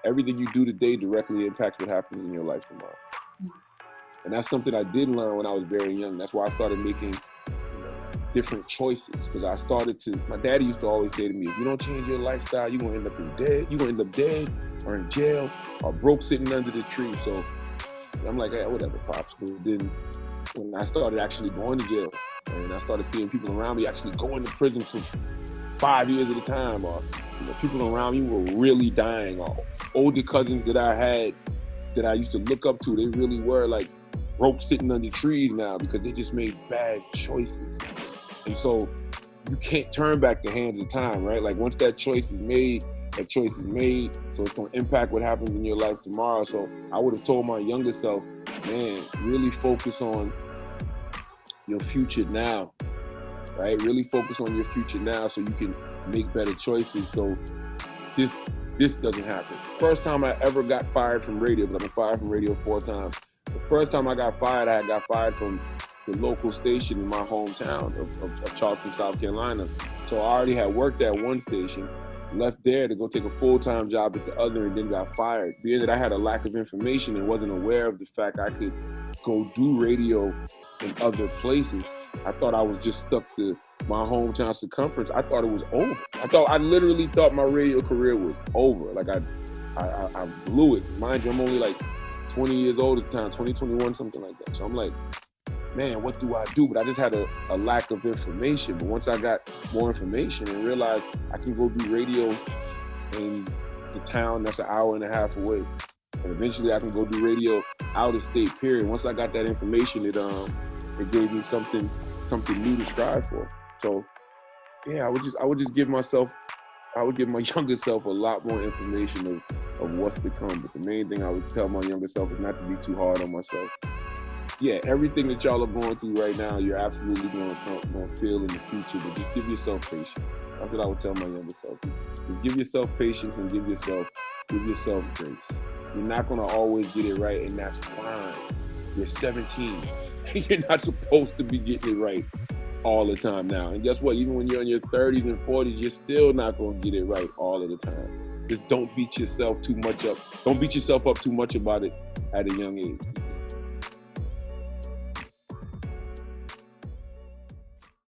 everything you do today directly impacts what happens in your life tomorrow. And that's something I did learn when I was very young. That's why I started making different choices, because I started to, my daddy used to always say to me, if you don't change your lifestyle, you're gonna end up dead. You're gonna end up dead or in jail or broke sitting under the tree. So I'm like, hey, whatever, Pops. But then when I started actually going to jail and I started seeing people around me actually going to prison for 5 years at a time, or people around me were really dying, or older cousins that I had that I used to look up to, they really were like broke sitting under trees now because they just made bad choices. And so you can't turn back the hands of time, right? Like once that choice is made, that choice is made. So it's going to impact what happens in your life tomorrow. So I would have told my younger self, man, really focus on your future now, right? Really focus on your future now so you can make better choices. So this doesn't happen. First time I ever got fired from radio, but I've been fired from radio 4 times. The first time I got fired from the local station in my hometown of Charleston, South Carolina. So I already had worked at one station, left there to go take a full-time job at the other, and then got fired. Being that I had a lack of information and wasn't aware of the fact I could go do radio in other places, I thought I was just stuck to my hometown circumference. I thought it was over. I literally thought my radio career was over. Like I blew it. Mind you, I'm only like 20 years old at the time, 21, something like that. So I'm like, man, what do I do? But I just had a lack of information. But once I got more information and realized I can go do radio in the town that's an hour and a half away, and eventually I can go do radio out of state, period. Once I got that information, it gave me something new to strive for. So yeah, I would give my younger self a lot more information of what's to come. But the main thing I would tell my younger self is not to be too hard on myself. Yeah, everything that y'all are going through right now, you're absolutely going to feel in the future, but just give yourself patience. That's what I would tell my younger self. Just give yourself patience and give yourself grace. You're not going to always get it right, and that's fine. You're 17. You're not supposed to be getting it right all the time now. And guess what? Even when you're in your 30s and 40s, you're still not going to get it right all of the time. Just don't beat yourself too much up. Don't beat yourself up too much about it at a young age.